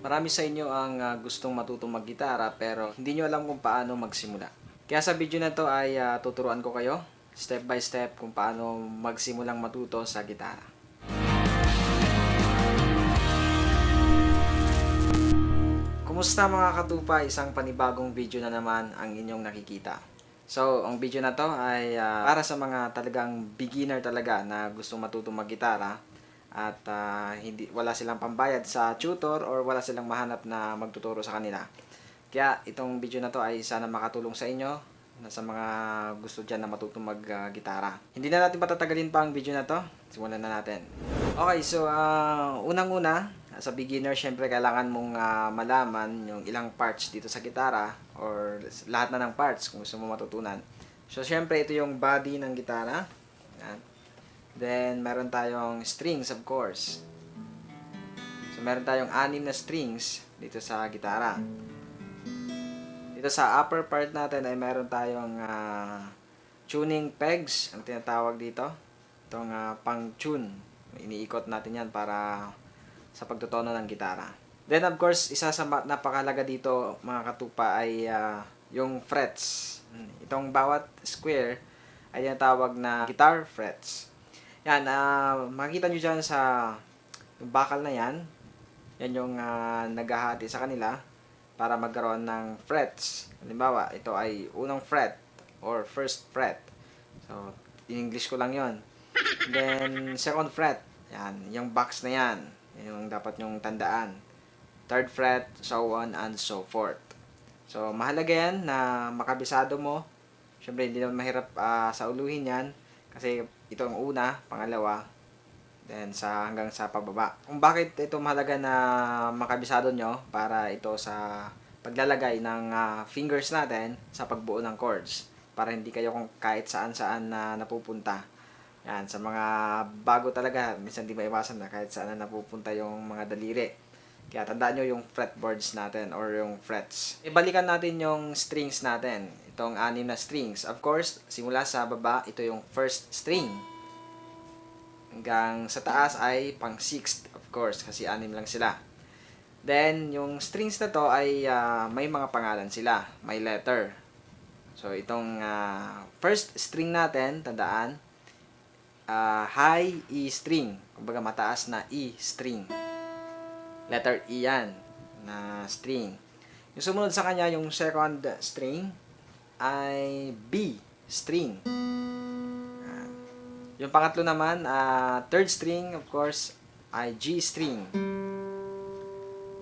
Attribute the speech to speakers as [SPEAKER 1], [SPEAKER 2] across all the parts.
[SPEAKER 1] Marami sa inyo ang gustong matutong maggitara pero hindi nyo alam kung paano magsimula. Kaya sa video na to ay tuturuan ko kayo step by step kung paano magsimulang matuto sa gitara. Kumusta mga katupa? Isang panibagong video na naman ang inyong nakikita. So, ang video na to ay para sa mga talagang beginner talaga na gustong matutong maggitara at wala silang pambayad sa tutor or wala silang mahanap na magtuturo sa kanila. Kaya itong video na to ay sana makatulong sa inyo na sa mga gusto dyan na matutong mag-gitara. Hindi na natin patatagalin pa ang video na to. Simulan na natin. Okay, so unang-una, sa beginner, syempre kailangan mong malaman yung ilang parts dito sa gitara or lahat na ng parts kung gusto mo matutunan. So, syempre ito yung body ng gitara. Yan. Then, meron tayong strings, of course. So, meron tayong 6 na strings dito sa gitara. Dito sa upper part natin ay meron tayong tuning pegs, ang tinatawag dito. Itong pang-tune. Iniikot natin yan para sa pagtutono ng gitara. Then, of course, isa sa napakalaga dito, mga katupa, ay yung frets. Itong bawat square ay tinatawag na guitar frets. Yan, makikita nyo dyan sa yung bakal na yan. Yan yung naghahati sa kanila para magkaroon ng frets. Halimbawa, ito ay unang fret or first fret. So, in English ko lang yon. Then, second fret. Yan, yung box na yan. Yan yung dapat nyong tandaan. Third fret, so on and so forth. So, mahalaga yan na makabisado mo. Siyempre, hindi naman mahirap sa uluhin yan. Kasi ito ang una, pangalawa, then hanggang sa pababa. Kung bakit ito mahalaga na makabisado nyo para ito sa paglalagay ng fingers natin sa pagbuo ng chords. Para hindi kayo kung kahit saan-saan na napupunta. Yan, sa mga bago talaga, minsan di maiwasan na kahit saan na napupunta yung mga daliri. Kaya tandaan nyo yung fretboards natin or yung frets. Ibalikan natin yung strings natin. Itong 6 na strings. Of course, simula sa baba, ito yung first string. Hanggang sa taas ay pang 6th, of course, kasi 6 lang sila. Then, yung strings na to ay may mga pangalan sila. May letter. So, itong first string natin, tandaan, high E string. Kumbaga mataas na E string. Letter E yan na string. Yung sumunod sa kanya, yung second string ay B string. Yung pangatlo naman, third string of course ay G string.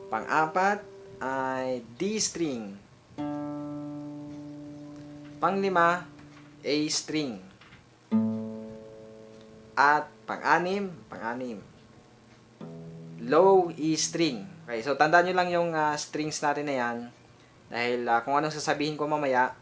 [SPEAKER 1] Pang-apat ay D string. Pang-lima, A string. At pang-anim, low E string. Okay, so tandaan nyo lang yung strings natin na yan. Dahil kung anong sasabihin ko mamaya,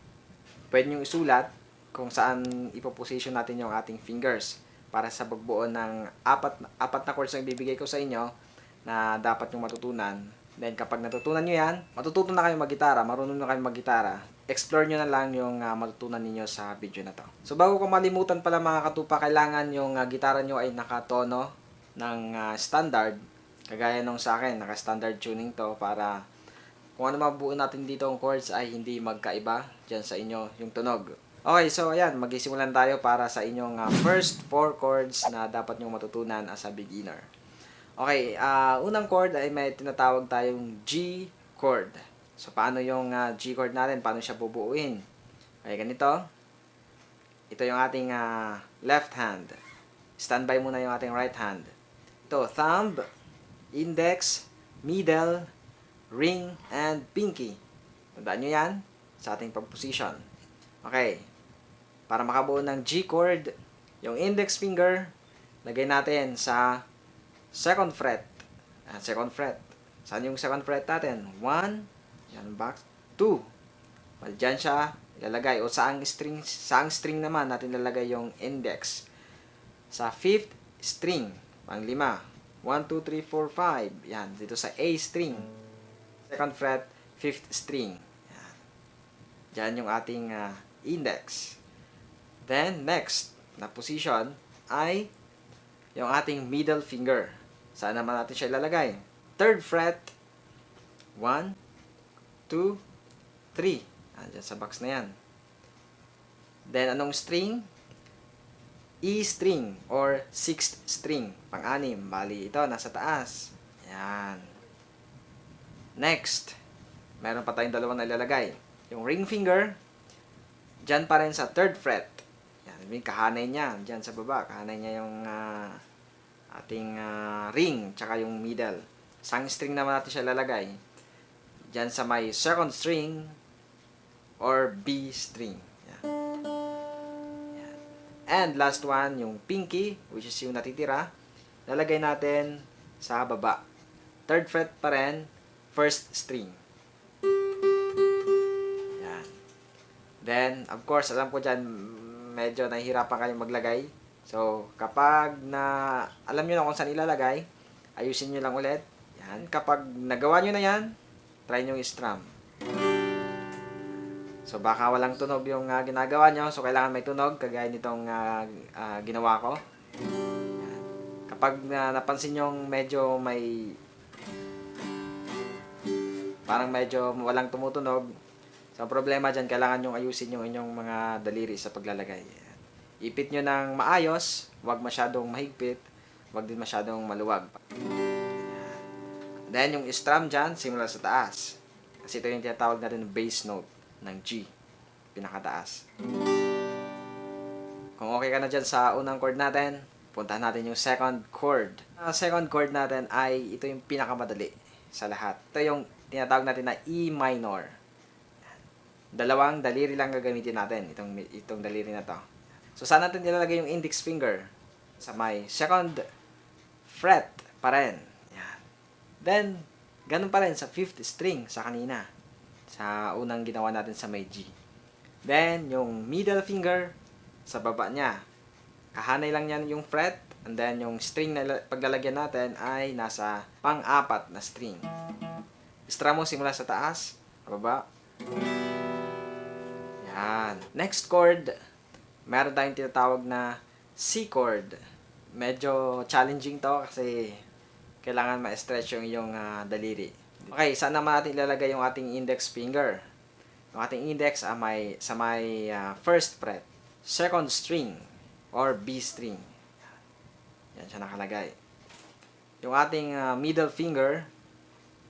[SPEAKER 1] pwede nyo isulat kung saan ipoposition natin yung ating fingers. Para sa pagbuo ng apat na chords na ibibigay ko sa inyo na dapat nyo matutunan. Then kapag natutunan nyo yan, matututo na kayo mag-gitara, marunong na kayo mag-gitara. Explore nyo na lang yung matutunan ninyo sa video na to. So bago ko malimutan pala mga katupa, kailangan yung gitara nyo ay nakatono ng standard. Kagaya nung sa akin, naka-standard tuning to para kung ano mabuo natin dito ang chords ay hindi magkaiba dyan sa inyo yung tunog. Okay, so ayan, magsimulan tayo para sa inyong first 4 chords na dapat nyo matutunan as a beginner. Okay, unang chord ay may tinatawag tayong G chord. So, paano yung G chord natin? Paano siya bubuuin? Okay, ganito. Ito yung ating left hand. Standby muna yung ating right hand. Ito, thumb, index, middle, ring, and pinky. Tandaan nyo yan sa ating pag-position. Okay. Para makabuo ng G chord, yung index finger, lagay natin sa second fret. Second fret. Saan yung second fret natin? 1, yan box. 2. Well, dyan siya ilalagay. O saang string naman natin ilalagay yung index. Sa 5th string. Pang 5. 1, 2, 3, 4, 5. Yan. Dito sa A string. Second fret, 5th string. Yan. Dyan yung ating index. Then, next na position ay yung ating middle finger. Saan naman natin siya ilalagay? 3rd fret, 1, 2, 3. Diyan sa box na yan. Then, anong string? E string or 6th string. Pang-anim. Bali, ito, nasa taas. Yan. Next, meron pa tayong dalawang nalalagay. Yung ring finger, dyan pa rin sa 3rd fret. Yan, yung kahanay niya, dyan sa baba. Kahanay niya yung ating ring, tsaka yung middle. Isang string naman natin siya lalagay. Dyan sa may 2nd string or B string. Yan. Yan. And last one, yung pinky, which is yung natitira, lalagay natin sa baba. 3rd fret pa rin, 1st string. Yan. Then, of course, alam ko dyan, medyo nahihirapan kayong maglagay. So, kapag alam nyo na kung saan ilalagay, ayusin nyo lang ulit. Yan. Kapag nagawa nyo na yan, try nyo i-strum. So, baka walang tunog yung ginagawa nyo. So, kailangan may tunog, kagaya nitong ginawa ko. Yan. Kapag napansin nyo medyo parang medyo walang tumutunog, so, problema dyan, kailangan nyo ayusin yung inyong mga daliri sa paglalagay. Yan. Ipit nyo ng maayos, huwag masyadong mahigpit, huwag din masyadong maluwag. Yan. Then, yung strum dyan, simula sa taas. Kasi ito yung tinatawag natin bass note ng G, pinakataas. Kung okay ka na dyan sa unang chord natin, puntahan natin yung 2nd chord. Ang 2nd chord natin ay ito yung pinakamadali sa lahat. Ito yung tinatawag natin na E minor. Dalawang daliri lang gagamitin natin, itong daliri na to. So, saan natin ilalagay yung index finger? Sa may 2nd fret pa rin. Yan. Then, ganun pa rin sa 5th string sa kanina. Sa unang ginawa natin sa may G. Then, yung middle finger, sa baba niya. Kahanay lang yan yung fret, and then yung string na paglalagyan natin ay nasa pang-4 na string. Strum mo simula sa taas, baba. Yan. Next chord, meron tayong tinatawag na C chord. Medyo challenging to kasi kailangan ma-stretch yung iyong daliri. Okay, saan naman natin ilalagay yung ating index finger? Yung ating index ay sa may 1st fret, 2nd string, or B string. Yan siya nakalagay. Yung ating middle finger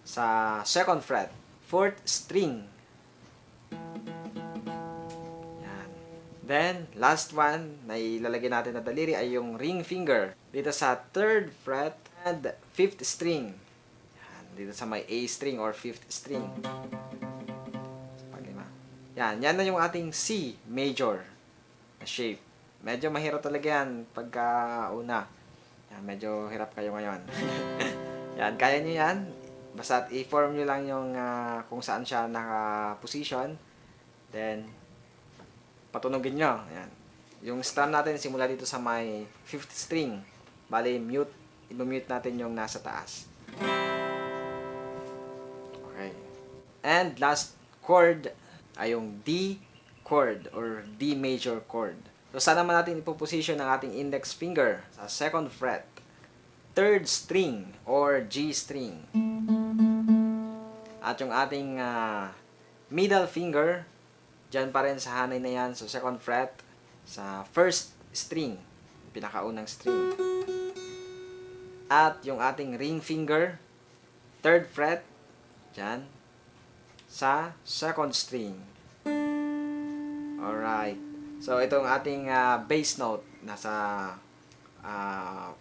[SPEAKER 1] sa 2nd fret, 4th string. Yan. Then, last one na ilalagay natin na daliri ay yung ring finger. Dito sa 3rd fret and 5th string. Dito sa may A string or 5th string. Yan na yung ating C major na shape. Medyo mahirap talaga yan pagka una. Yan, medyo hirap kayo ngayon. Yan, kaya nyo yan. Basta i-form nyo lang yung kung saan siya naka-position. Then, patunogin nyo. Yan. Yung strum natin simula dito sa may 5th string. Bali, i-mute natin yung nasa taas. And last chord ay yung D chord or D major chord. So, saan naman natin ipoposition ang ating index finger? Sa 2nd fret, 3rd string or G string. At yung ating middle finger, dyan pa rin sa hanay na yan sa 2nd fret, sa 1st string, pinakaunang string. At yung ating ring finger, 3rd fret, dyan, sa 2nd string. Alright. So, itong ating bass note nasa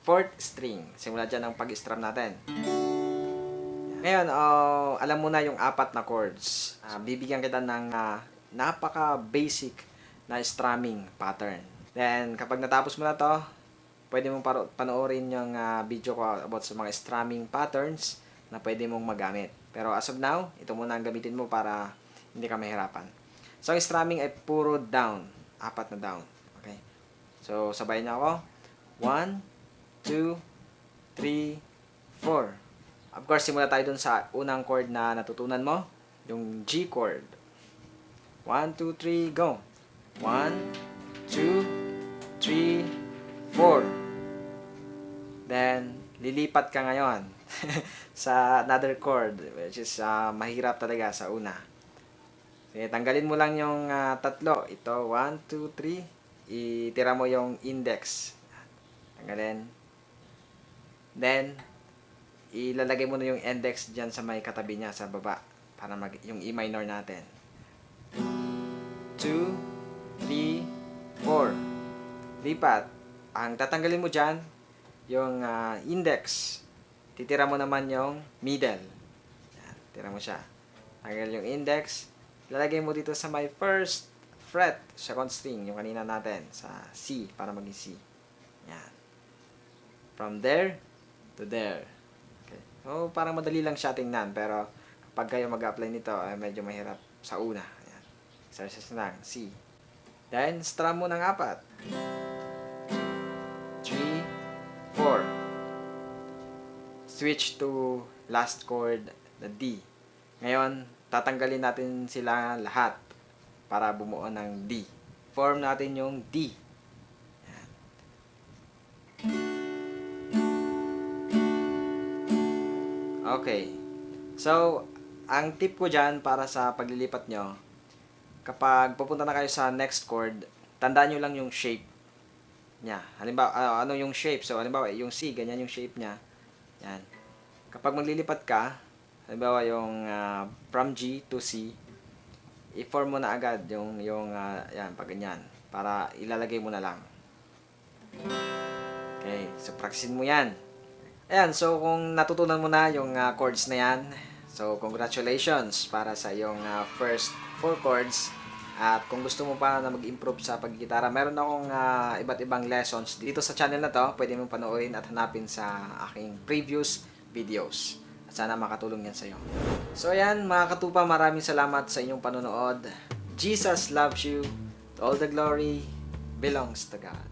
[SPEAKER 1] 4th string. Simula dyan ang pag-strum natin. Ngayon, alam mo na yung 4 na chords. Bibigyan kita ng napaka-basic na strumming pattern. Then, kapag natapos mo na to, pwede mong panoorin yung video ko about sa mga strumming patterns na pwede mong magamit. Pero as of now, ito muna ang gamitin mo para hindi ka mahirapan. So, ang strumming ay puro down. 4 na down. Okay? So, sabayin niyo ako. 1, 2, 3, 4. Of course, simula tayo dun sa unang chord na natutunan mo. Yung G chord. 1, 2, 3, go! 1, 2, 3, 4. Then, lilipat ka ngayon. sa another chord, which is mahirap talaga sa una. Sige, tanggalin mo lang yung tatlo. Ito, 1, 2, 3. Itira mo yung index. Tanggalin. Then, ilalagay mo na yung index dyan sa may katabi niya sa baba para yung E minor natin. 2, 3, 4. Lipat. Ang tatanggalin mo dyan, yung index. Titira mo naman yung middle. Yan, tira mo siya. Tanggal yung index. Lalagay mo dito sa my first fret, second string, yung kanina natin, sa C, para maging C. Yan. From there to there. Okay. So, parang madali lang siya tingnan, pero kapag kayo mag-apply nito, ay medyo mahirap sa una. Yan. Exercise lang, C. Then, strum mo ng 4. 3, 4. Switch to last chord, the D. Ngayon, tatanggalin natin sila lahat para bumuo ng D. Form natin yung D. Yan. Okay. So, ang tip ko dyan para sa paglilipat nyo, kapag pupunta na kayo sa next chord, tandaan nyo lang yung shape niya. Halimbawa, ano yung shape? So, halimbawa, yung C, ganyan yung shape niya. Yan. Kapag maglilipat ka, halimbawa yung from G to C, i-form mo na agad yung yan, pag ganyan, para ilalagay mo na lang. Okay, so practicein mo yan. Ayan, so kung natutunan mo na yung chords na yan, so congratulations para sa yung first 4 chords. At kung gusto mo pa na mag-improve sa paggitara, meron akong iba't ibang lessons dito sa channel na to. Pwede mong panoorin at hanapin sa aking previous videos. At sana makatulong yan sa'yo. So ayan, mga katupa, maraming salamat sa inyong panonood. Jesus loves you. All the glory belongs to God.